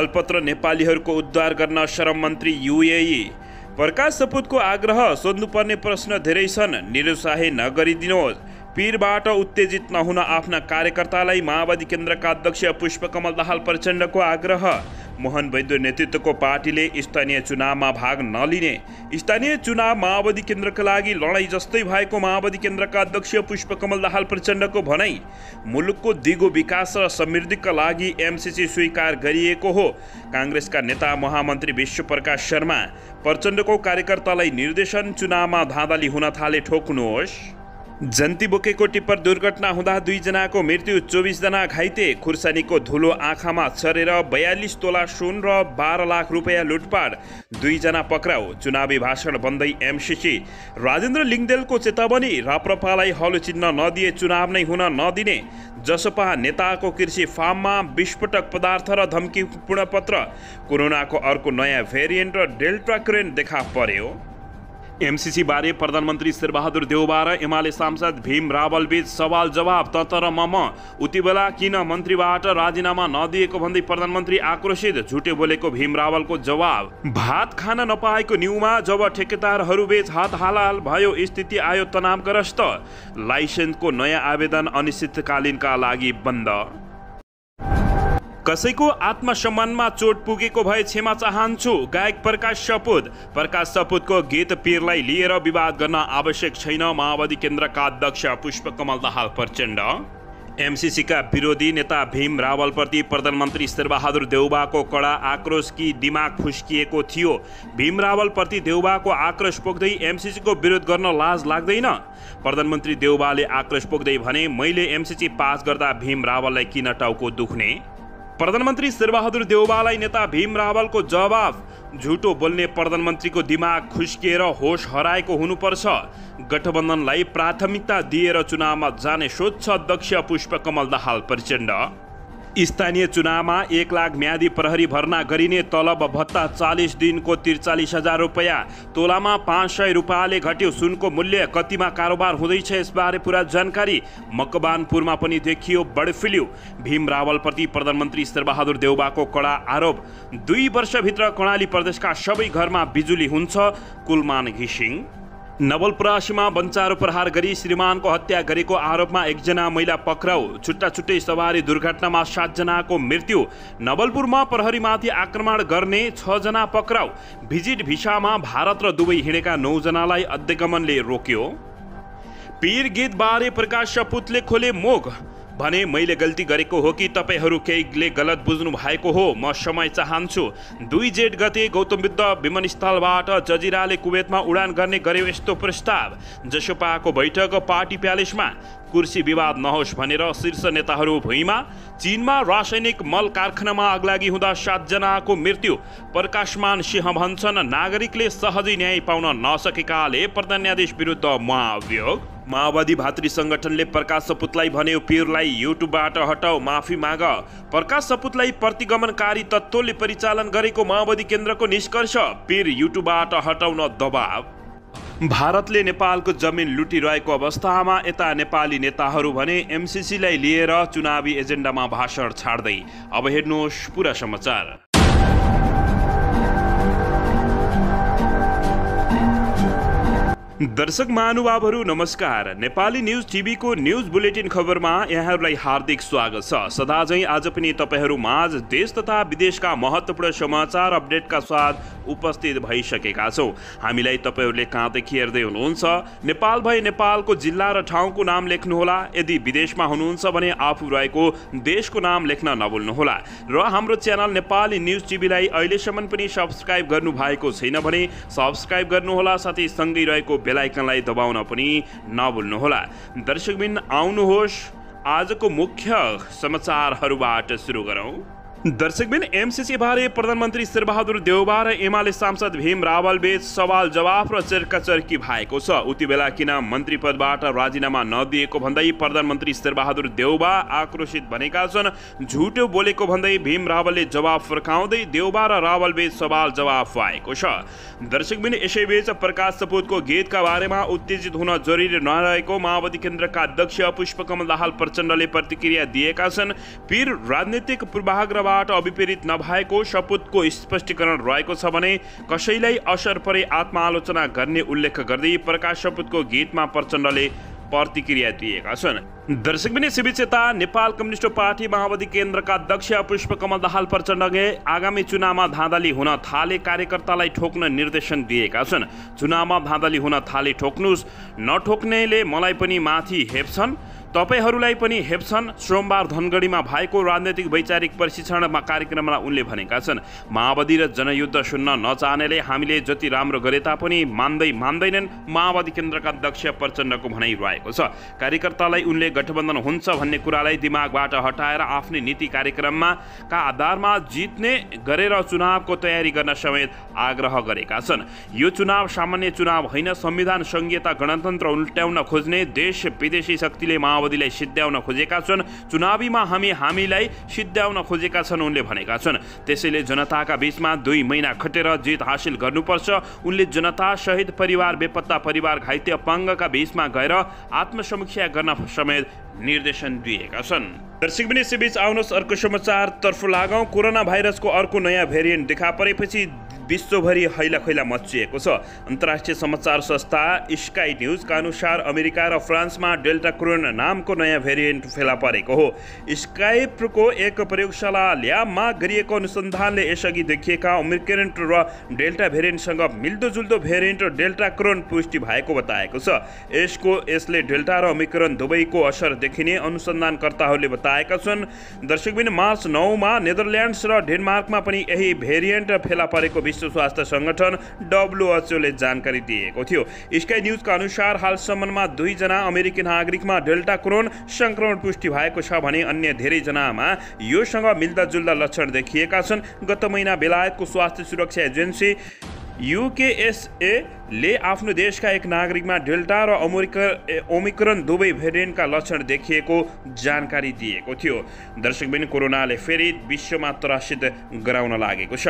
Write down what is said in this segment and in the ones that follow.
अल्पत्र नेपालीहरूको उद्धार गर्न श्रम मन्त्री युएई। प्रकाश सपुतको आग्रह, सोध्नुपर्ने प्रश्न धेरै छन्, निरुत्साही नगरिदिनुहोस्। पीरबाट उत्तेजित नहुन आफ्ना कार्यकर्तालाई माओवादी केन्द्रका अध्यक्ष पुष्पकमल दाहाल प्रचण्डको आग्रह। मोहन वैद्य नेतृत्वको पार्टीले स्थानीय चुनावमा भाग नलिने। स्थानीय चुनाव माओवादी केन्द्रका लागि लडाईँ जस्तै भएको माओवादी केन्द्रका अध्यक्ष पुष्पकमल दाहाल प्रचण्डको भनाई। मुलुकको दिगो विकास र समृद्धिका लागि एमसीसी स्वीकार गरिएको हो। काङ्ग्रेसका नेता महामन्त्री विश्वप्रकाश शर्मा। प्रचण्डको कार्यकर्तालाई निर्देशन, चुनावमा धाँधली हुन थाले ठोक्नुहोस्। जन्ती बोकेको टिप्पर दुर्घटना हुँदा 2 जनाको मृत्यु, 24 जना घाइते। खुर्सानीको धुलो आँखामा छरेर 42 तोला सुन र 12 लाख रुपियाँ लुटपाट, 2 जना पक्राउ। चुनावी भाषण बन्दै एमसीसी। राजेन्द्र लिङदेलको चेतावनी, राप्रपालाई हलो चिन्न नदिए चुनाव नै हुन नदिने। जसपा नेताको कृषि फार्ममा विस्फोटक पदार्थ र धम्कीपूर्ण पत्र। कोरोनाको अर्को नयाँ भेरिएन्ट र डेल्टा क्रेन देखा पर्यो। एमसीसी बारे प्रधानमन्त्री शेरबहादुर देउबा र एमाले सांसद भीम रावल बीच सवाल जवाब, तत र मम। उति बेला किन मन्त्रीबाट राजीनामा नदिएको भन्दै प्रधानमन्त्री आक्रोशित, झुटे बोलेको भीम रावलको जवाब। भात खान नपाएको न्युमा जब ठेकेदारहरू बीच हात हालाल भयो, स्थिति आयो तनावग्रस्त। लाइसेन्सको नयाँ आवेदन अनिश्चितकालीनका लागि बन्द। कसैको आत्मसम्मानमा चोट पुगेको भए क्षमा चाहन्छु, गायक प्रकाश सपुत। प्रकाश सपुतको गीत पीरलाई लिएर विवाद गर्न आवश्यक छैन, माओवादी केन्द्रका अध्यक्ष पुष्पकमल दाहाल प्रचण्ड। एमसीसीका विरोधी नेता भीम रावलप्रति प्रधानमन्त्री शेरबहादुर देउबाको कडा आक्रोश कि दिमाग फुस्किएको थियो। भीम रावलप्रति देउबाको आक्रोश पोख्दै एमसीसीको विरोध गर्न लाज लाग्दैन? प्रधानमन्त्री देउबाले आक्रोश पोख्दै भने, मैले एमसीसी पास गर्दा भीम रावललाई किन टाउको दुख्ने? प्रधानमन्त्री शेरबहादुर देउबालाई नेता भीम रावलको जवाफ, झुटो बोल्ने प्रधानमन्त्रीको दिमाग खुस्किएर होस हराएको हुनुपर्छ। गठबन्धनलाई प्राथमिकता दिएर चुनावमा जाने सोच्छ अध्यक्ष पुष्पकमल दाहाल प्रचण्ड। स्थानीय चुनावमा 1 लाख म्यादी प्रहरी भर्ना गरिने, तलब भत्ता 40 दिनको 43,000 रुपियाँ, तोलामा 500 रुपियाँले घट्यो सुनको मूल्य। कतिमा कारोबार हुँदैछ यसबारे पुरा जानकारी। मकवानपुरमा पनि देखियो बर्ड फ्लू। भीम रावलप्रति प्रधानमन्त्री शेरबहादुर देउबाको कडा आरोप, 2 वर्षभित्र कर्णाली प्रदेशका सबै घरमा बिजुली हुन्छ। कुलमान घिसिङ। नवलपरासीमा बन्चारो प्रहार गरी श्रीमानको हत्या गरेको आरोपमा 1 जना महिला पक्राउ। छुट्टा छुट्टै सवारी दुर्घटनामा 7 जनाको मृत्यु। नवलपुरमा प्रहरीमाथि आक्रमण गर्ने 6 जना पक्राउ। भिजिट भिसामा भारत र दुबई हिँडेका 9 जनालाई अध्यगमनले रोक्यो। पीर गीतबारे प्रकाश सपुतले खोले मुख, भने मैले गल्ती गरेको हो कि तपाईहरू केहीले गलत बुझ्नु भएको हो, म समय चाहन्छु। 2 जेठ गते गौतम बुद्ध विमानस्थलबाट जजिराले कुवेतमा उडान गर्ने गर्यो यस्तो प्रस्ताव। जसपाको बैठक पार्टी प्यालेसमा। कुर्सी विवाद नहोस् भनेर शीर्ष नेताहरू भुइँमा। चीनमा रासायनिक मल कारखानामा आगलागी हुँदा 7 जनाको मृत्यु। प्रकाशमान सिंह भन्छन्, नागरिकले सहजै न्याय पाउन नसकेकाले प्रधान न्यायाधीश विरुद्ध महाअभियोग। माओवादी भातृ संगठनले प्रकाश सपुतलाई भन्यो, पीरलाई युट्युबबाट हटाऊ, माफी माग। प्रकाश सपुतलाई प्रतिगमनकारी तत्त्वले परिचालन गरेको माओवादी केन्द्रको निष्कर्ष, पीर युट्युबबाट हटाउन दबाव। भारतले नेपालको जमिन लुटिरहेको अवस्थामा यता नेपाली नेताहरू भने एमसीसीलाई लिएर चुनावी एजेन्डामा भाषण छाड्दै। अब हेर्नुहोस् पुरा समाचार। दर्शक महानुभावहरू नमस्कार। नेपाली न्युज टिभीको न्युज बुलेटिन खबरमा यहाँहरूलाई हार्दिक स्वागत छ। सदाझै आज पनि तपाईहरू माझ देश तथा विदेशका महत्त्वपूर्ण समाचार अपडेटका साथ उपस्थित भइसकेका छौँ। हामीलाई तपाईहरूले कहाँदेखि हेर्दै हुनुहुन्छ? नेपाल भए नेपालको जिल्ला र ठाउँको नाम लेख्नुहोला। यदि विदेशमा हुनुहुन्छ भने आफू रहेको देशको नाम लेख्न नभुल्नुहोला। र हाम्रो च्यानल नेपाली न्युज टिभीलाई अहिलेसम्म पनि सब्स्क्राइब गर्नु भएको छैन भने सब्स्क्राइब गर्नुहोला, साथै सँगै रहेको बेल आइकनलाई दबाउन पनि नभुल्नुहोला। दर्शकबिन आउनुहोस् आजको मुख्य समाचारहरूबाट सुरु गरौँ। दर्शकबिन एमसीसी बारे प्रधानमन्त्री शेरबहादुर देउबा र एमाले सांसद भीम रावल बीच सवाल जवाफ र चर्काचर्की भएको छ। उति बेला किन मन्त्री पदबाट राजीनामा नदिएको भन्दै प्रधानमन्त्री शेरबहादुर देउबा आक्रोशित बनेका छन्। झुटो बोलेको भन्दै भीम रावलले जवाफ फर्काउँदै देउबा र रावल बीच सवाल जवाफ भएको छ। दर्शकबिन यसैबीच प्रकाश सपुतको गीतका बारेमा उत्तेजित हुन जरुरी नरहेको माओवादी केन्द्रका अध्यक्ष पुष्पकमल दाहाल प्रचण्डले प्रतिक्रिया दिएका छन्। पीर राजनीतिक पूर्वाग्रह नियमबाट अभिप्रेरित नभएको शपथको स्पष्टीकरण रहेको छ भने कसैलाई असर परे आत्मआलोचना गर्ने उल्लेख गर्दै प्रकाश शपथको गीतमा प्रचण्डले प्रतिक्रिया दिएका छन्। दर्शकबिन यसैबीच यता नेपाल कम्युनिस्ट पार्टी माओवादी केन्द्रका अध्यक्ष पुष्पकमल दाहाल प्रचण्डले आगामी चुनावमा धाँधली हुन थाले कार्यकर्तालाई ठोक्न निर्देशन दिएका छन्। चुनावमा धाँधली हुन थाले ठोक्नुस्, नठोक्नेले मलाई पनि माथि हेप्छन्, तपाईहरूलाई पनि हेप्छन्। सोमबार धनगढीमा भएको राजनैतिक वैचारिक प्रशिक्षण कार्यक्रममा उनले भनेका छन्। माओवादी र जनयुद्ध सुन्न नचाहनेले हामीले जति राम्रो गरे तापनि मान्दैनन् माओवादी केन्द्रका अध्यक्ष प्रचण्डको भनाइ रहेको छ। कार्यकर्तालाई उनले गठबन्धन हुन्छ भन्ने कुरालाई दिमागबाट हटाएर आफ्नै नीति कार्यक्रममा का आधारमा जित्ने गरेर चुनावको तयारी गर्न समेत आग्रह गरेका छन्। यो चुनाव सामान्य चुनाव होइन, संविधान संहिता गणतन्त्र उल्ट्याउन खोज्ने देश विदेशी शक्तिले माओवादीलाई सिद्ध्याउन खोजेका छन्। चुनावीमा हामीलाई सिद्ध्याउन खोजेका छन् उनले भनेका छन्। त्यसैले जनताका बीचमा 2 महिना खटेर जित हासिल गर्नुपर्छ। उनले जनता शहीद परिवार बेपत्ता परिवार घाइते अपाङ्गका बीचमा गएर आत्मसमीक्षा गर्न समेत निर्देशन दिएका छन्। दर्शकबिन यसैबीच आउनुहोस् अर्को समाचारतर्फ लागौँ। कोरोना भाइरसको अर्को नयाँ भेरिएन्ट देखा परेपछि विश्वभरि हैलाखैला मचिएको छ। अन्तर्राष्ट्रिय समाचार संस्था स्काई न्युजका अनुसार अमेरिका र फ्रान्समा डेल्टा क्रोन नामको नयाँ भेरिएन्ट फेला परेको हो। स्काइपको एक प्रयोगशाला ल्याबमा गरिएको अनुसन्धानले यसअघि देखिएका ओमिक्रोन र डेल्टा भेरिएन्टसँग मिल्दोजुल्दो भेरिएन्ट डेल्टा क्रोन पुष्टि भएको बताएको छ। यसले डेल्टा र ओमिक्रोन दुवैको असर देखिने अनुसन्धानकर्ताहरूले बताएका छन्। दर्शकबिन मार्च 9 मा नेदरल्यान्ड्स र डेनमार्कमा पनि यही भेरिएन्ट फेला परेको विश्व स्वास्थ्य संगठन WHO ले जानकारी दिएको थियो। स्काई न्युजका अनुसार हालसम्ममा 2 जना अमेरिकी नागरिकमा डेल्टा क्रोन संक्रमण पुष्टि भएको छ भने अन्य धेरै जनामा योसँग मिल्दाजुल्दा लक्षण देखिएका छन्। गत महिना बेलायतको स्वास्थ्य सुरक्षा एजेन्सी UKSA ले आफ्नो देशका एक नागरिकमा डेल्टा र ओमिक्रोन दुवै भेरिएन्टका लक्षण देखिएको जानकारी दिएको थियो। दर्शकबिन कोरोनाले फेरि विश्वमा त्रासित गराउन लागेको छ।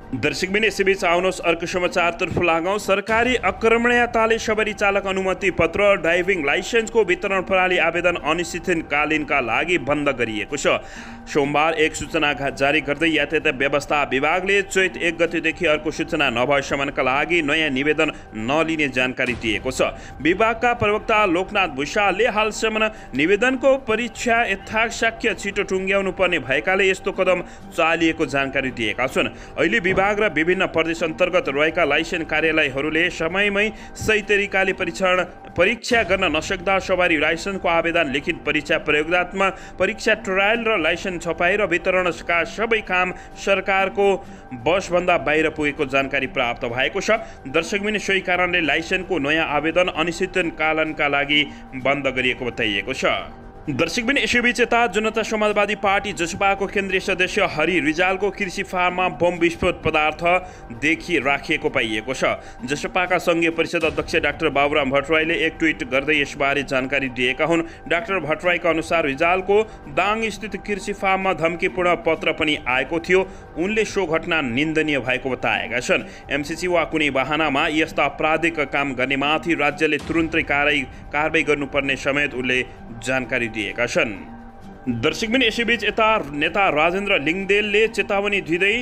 दर्शकबिन यसैबीच आउनुहोस् अर्को समाचारतर्फ लागौँ। सरकारी अक्रमणीयताले सवारी चालक अनुमति पत्र ड्राइभिङ लाइसेन्सको वितरण प्रणाली आवेदन अनिश्चितकालीनका लागि बन्द गरिएको छ। सोमबार एक सूचना जारी गर्दै यातायात व्यवस्था विभागले चैत 1 गतेदेखि अर्को सूचना नभएसम्मका लागि नयाँ निवेदन नलिने जानकारी दिएको छ। विभागका प्रवक्ता लोकनाथ भुषालले हालसम्म निवेदनको परीक्षा यथाशक्य छिटो टुङ्ग्याउनु पर्ने भएकाले यस्तो कदम चालिएको जानकारी दिएका छन्। अहिले विभाग र विभिन्न प्रदेश अन्तर्गत रहेका लाइसेन्स कार्यालयहरूले समयमै सही तरिकाले परीक्षा गर्न नसक्दा सवारी लाइसेन्सको आवेदन, लिखित परीक्षा, प्रयोगात्मक परीक्षा, ट्रायल र लाइसेन्स छपाई र वितरणका सबै काम सरकारको बसभन्दा बाहिर पुगेको जानकारी प्राप्त भएको छ। दर्शकबिन सोही कारणले लाइसेन्सको नयाँ आवेदन अनिश्चितकालका लागि बन्द गरिएको बताइएको छ। दर्शकबिन यसैबीच यता जनता समाजवादी पार्टी जसपाको केन्द्रीय सदस्य हरि रिजालको कृषि फार्ममा बम विस्फोट पदार्थ राखिएको पाइएको छ। जसपाका संघीय परिषद अध्यक्ष डाक्टर बाबुराम भट्टराईले एक ट्विट गर्दै यसबारे जानकारी दिएका हुन्। डाक्टर भट्टराईका अनुसार रिजालको दाङ स्थित कृषि फार्ममा धम्कीपूर्ण पत्र पनि आएको थियो। उनले सो घटना निन्दनीय भएको बताएका छन्। MCC वा कुनै बहानामा यस्ता आपराधिक काम गर्नेमाथि राज्यले तुरुन्तै कारबाही गर्नुपर्ने समेत उनले जानकारी दिएका छन्। दर्शकबिन यसैबीच यता नेता राजेन्द्र लिङदेलले चेतावनी दिँदै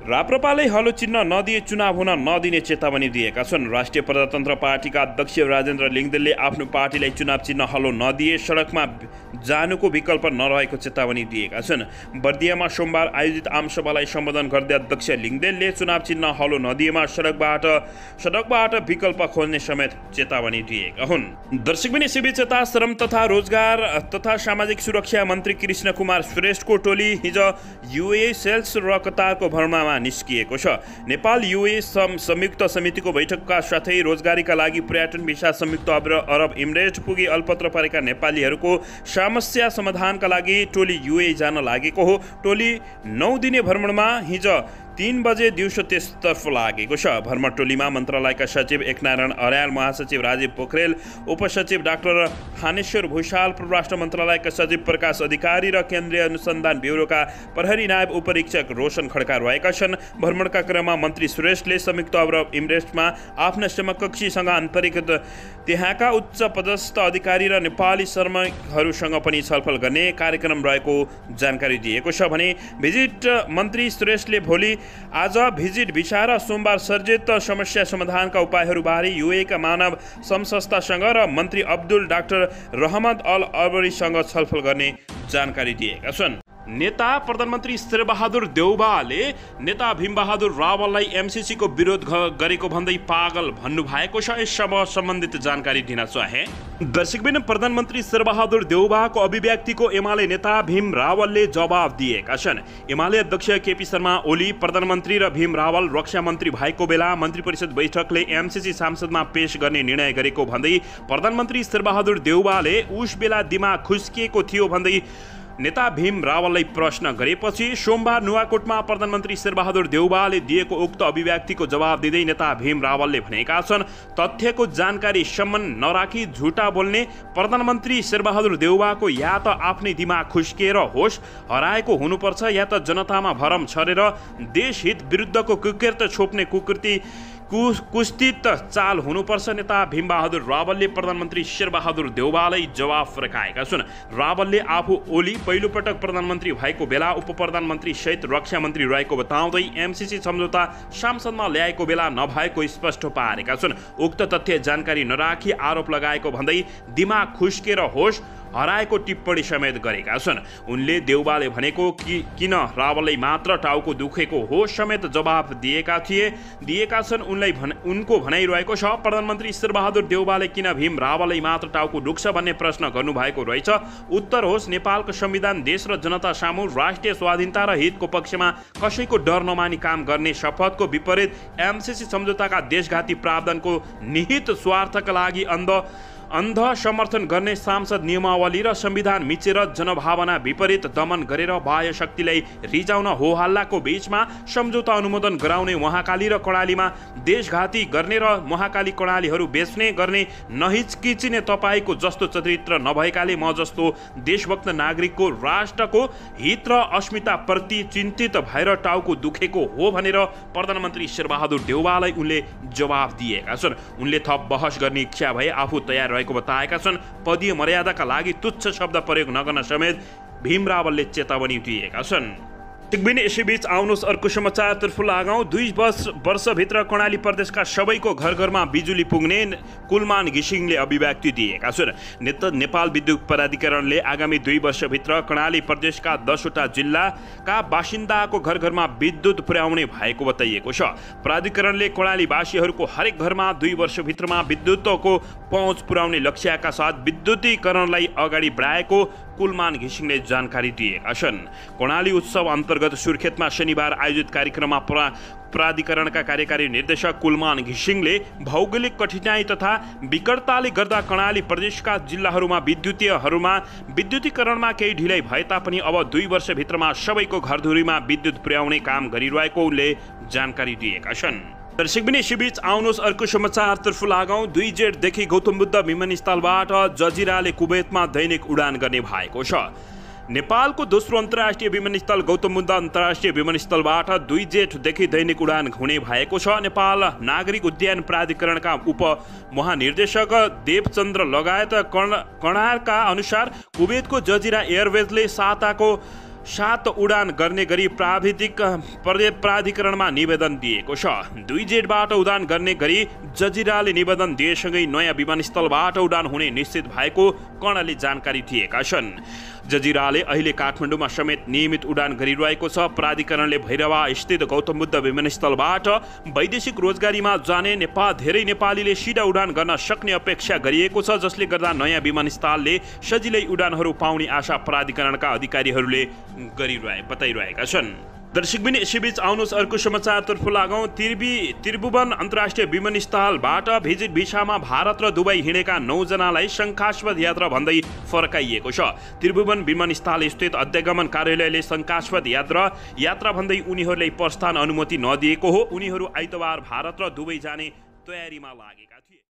राप्रपाले हलो चिन्ह नदिए चुनाव हुन नदिने चेतावनी दिएका छन्। राष्ट्रिय प्रजातन्त्र पार्टीका अध्यक्ष राजेन्द्र लिङदेलले आफ्नो पार्टीलाई चुनाव चिन्ह हलो नदिए सडकमा जानुको विकल्प नरहेको चेतावनी दिएका छन्। बर्दियामा सोमबार आयोजित आमसभालाई सम्बोधन गर्दै अध्यक्ष लिङदेलले चुनाव चिन्ह हलो नदिएमा सडकबाट विकल्प खोज्ने समेत चेतावनी दिएका हुन्। दर्शकबिन यसैबीच यता श्रम तथा रोजगार तथा सामाजिक सुरक्षा मन्त्री कृष्ण कुमार श्रेष्ठको टोली हिजो UAE सेल्स र कतारको भ्रमणमा निस्किएको छ। नेपाल UAE संयुक्त समितिको बैठकका साथै रोजगारीका लागि पर्यटन भिसा संयुक्त अरब इमिरेट पुगी अल्पत्र परेका नेपालीहरूको समस्या समाधानका लागि टोली UAE जान लागेको हो। टोली 9 दिने भ्रमणमा हिजो 3 बजे दिउँसो त्यसतर्फ लागेको छ। भ्रमण टोलीमा मन्त्रालयका सचिव एकनारायण अर्याल, महासचिव राजीव पोखरेल, उपसचिव डाक्टर थानेश्वर भूषाल, परराष्ट्र मन्त्रालयका सचिव प्रकाश अधिकारी र केन्द्रीय अनुसन्धान ब्युरोका प्रहरी नायब उपरीक्षक रोशन खड्का रहेका छन्। भ्रमणका क्रममा मन्त्री सुरेशले संयुक्त अरब इमिरेट्समा आफ्ना समकक्षीसँग आन्तरिक त्यहाँका उच्च पदस्थ अधिकारी र नेपाली श्रमिकहरूसँग पनि छलफल गर्ने कार्यक्रम रहेको जानकारी दिएको छ भने भिजिट मन्त्री सुरेशले भोलि आज भिजिट भिसा र सोमबार सर्जित समस्या समाधानका उपायहरूबारे युएका मानव संस्थासँग र मन्त्री अब्दुल डाक्टर रहमत अल अबरीसँग छलफल गर्ने जानकारी दिएका छन्। नेता प्रधानमन्त्री शेरबहादुर देउवाले नेता भीमबहादुर रावललाई एमसीसीको विरोध गरेको भन्दै पागल भन्नुभएको छ। यससँग सम्बन्धित जानकारी दिन चाहे। दर्शकबिन, प्रधानमन्त्री शेरबहादुर देउवाको अभिव्यक्तिको एमाले नेता भीम रावलले जवाब दिएका छन्। एमाले अध्यक्ष केपी शर्मा ओली प्रधानमन्त्री र भीम रावल रक्षा मन्त्री भएको बेला मन्त्री परिषद बैठकले एमसीसी संसदमा पेश गर्ने निर्णय गरेको भन्दै प्रधानमन्त्री शेरबहादुर देउवाले उस बेला दिमाग खुस्किएको थियो भन्दै नेता भीम रावललाई प्रश्न गरेपछि सोमबार नुवाकोटमा प्रधानमन्त्री शेरबहादुर देउवाले दिएको उक्त अभिव्यक्तिको जवाब दिँदै नेता भीम रावलले भनेका छन्, तथ्यको जानकारी सम्म नराखी झुटा बोल्ने प्रधानमन्त्री शेरबहादुर देउवाको या त आफ्नै दिमाग खुस्किएर होस हराएको हुनुपर्छ या त जनतामा भरम छरेर देशहित विरुद्धको कुकृत्य छोप्ने कुस्थित चाल हुनुपर्छ। नेता भीमबहादुर रावलले प्रधानमन्त्री शेरबहादुर देउवालाई जवाफ फर्काएका छन्। रावलले आफू ओली पहिलोपटक प्रधानमन्त्री भएको बेला उप प्रधानमन्त्री सहित रक्षा मन्त्री रहेको बताउँदै एमसीसी सम्झौता संसदमा ल्याएको बेला नभएको स्पष्ट पारेका छन्। उक्त तथ्य जानकारी नराखी आरोप लगाएको भन्दै दिमाग खुस्केर होस हराएको टिप्पणी समेत गरेका छन्। उनले देउवाले भनेको किन रावललाई मात्र टाउको दुखेको हो समेत जवाफ दिएका छन्। उनको भनाइरहेको छ, प्रधानमन्त्री शेरबहादुर देउवाले किन भीम रावललाई मात्र टाउको दुख्छ भन्ने प्रश्न गर्नुभएको रहेछ। उत्तर होस्, नेपालको संविधान देश र जनता सामु राष्ट्रिय स्वाधीनता र हितको पक्षमा कसैको डर नमानी काम गर्ने शपथको विपरीत एमसीसी सम्झौताका देशघाती प्रावधानको निहित स्वार्थका लागि अन्ध समर्थन गर्ने सांसद नियमावली र संविधान मिचेर जनभावना विपरीत दमन गरेर बाह्य शक्तिलाई रिजाउन हो हल्लाको बीचमा सम्झौता अनुमोदन गराउने महाकाली र कर्णालीमा देशघाती गर्ने र महाकाली कर्णालीहरू बेच्ने गर्ने नहिचकिचिने तपाईँको जस्तो चरित्र नभएकाले म जस्तो देशभक्त नागरिकको राष्ट्रको हित र अस्मिता प्रति चिन्तित भएर टाउको दुखेको हो भनेर प्रधानमन्त्री शेरबहादुर देउवालाई उनले जवाफ दिएका छन्। उनले थप बहस गर्ने इच्छा भए आफू तयार रहेको बताएका छन्। पदीय मर्यादाका लागि तुच्छ शब्द प्रयोग नगर्न समेत भीम रावलले चेतावनी दिएका छन्। यसैबीच आउनुहोस् अर्को समाचारतर्फ लागौँ। 2 वर्षभित्र कर्णाली प्रदेशका सबैको घर घरमा बिजुली पुग्ने कुलमान घिसिङले अभिव्यक्ति दिएका छन्। नेपाल विद्युत प्राधिकरणले आगामी 2 वर्षभित्र कर्णाली प्रदेशका 10वटा जिल्लाका बासिन्दाको घर घरमा विद्युत पुर्याउने भएको बताइएको छ। प्राधिकरणले कर्णालीवासीहरूको हरेक घरमा 2 वर्षभित्रमा विद्युतको पहुँच पुर्याउने लक्ष्यका साथ विद्युतीकरणलाई अगाडि बढाएको कुलमान घिसिङले जानकारी दिएका छन्। कर्णाली उत्सव अन्तर्गत सुर्खेतमा शनिबार आयोजित कार्यक्रममा प्राधिकरणका कार्यकारी निर्देशक कुलमान घिसिङले भौगोलिक कठिनाई तथा विकटताले गर्दा कर्णाली प्रदेशका जिल्लाहरूमा विद्युतीकरणमा केही ढिलाइ भए तापनि अब 2 वर्षभित्रमा सबैको घरधुरीमा विद्युत पुर्याउने काम गरिरहेको उनले जानकारी दिएका छन्। दर्शकबिन आउनुहोस् अर्को समाचारतर्फ लागौँ। 2 जेठदेखि गौतम बुद्ध विमानस्थलबाट जजिराले कुवेतमा दैनिक उडान गर्ने भएको छ। नेपालको दोस्रो अन्तर्राष्ट्रिय विमानस्थल गौतम बुद्ध अन्तर्राष्ट्रिय विमानस्थलबाट 2 जेठदेखि दैनिक उडान हुने भएको छ। नेपाल नागरिक उड्डयन प्राधिकरणका उप महानिर्देशक देवचन्द्र लगायत कर्णारका अनुसार कुवेतको जजिरा एयरवेजले साताको 7 उडान गर्ने गरी प्राधिकरणमा निवेदन दिएको छ। 2 जेठबाट उडान गर्ने गरी जजिराले निवेदन दिएसँगै नयाँ विमानस्थलबाट उडान हुने निश्चित भएको कर्णले जानकारी दिएका छन्। जजिराले अहिले काठमाडौँमा समेत नियमित उडान गरिरहेको छ। प्राधिकरणले भैरवा स्थित गौतम बुद्ध विमानस्थलबाट वैदेशिक रोजगारीमा जाने धेरै नेपालीले सिधा उडान गर्न सक्ने अपेक्षा गरिएको छ, जसले गर्दा नयाँ विमानस्थलले सजिलै उडानहरू पाउने आशा प्राधिकरणका अधिकारीहरूले बताइरहेका छन्। दर्शकबिन यसैबीच आउनुहोस् अर्को समाचारतर्फ लागौँ। त्रिभुवन अन्तर्राष्ट्रिय विमानस्थलबाट भिजिट भिसामा भारत र दुबई हिँडेका 9 जनालाई शङ्कास्पद यात्रा भन्दै फर्काइएको छ। त्रिभुवन विमानस्थल स्थित अध्यागमन कार्यालयले शङ्कास्पद यात्रा भन्दै उनीहरूलाई प्रस्थान अनुमति नदिएको हो। उनीहरू आइतबार भारत र दुबई जाने तयारीमा लागेका थिए।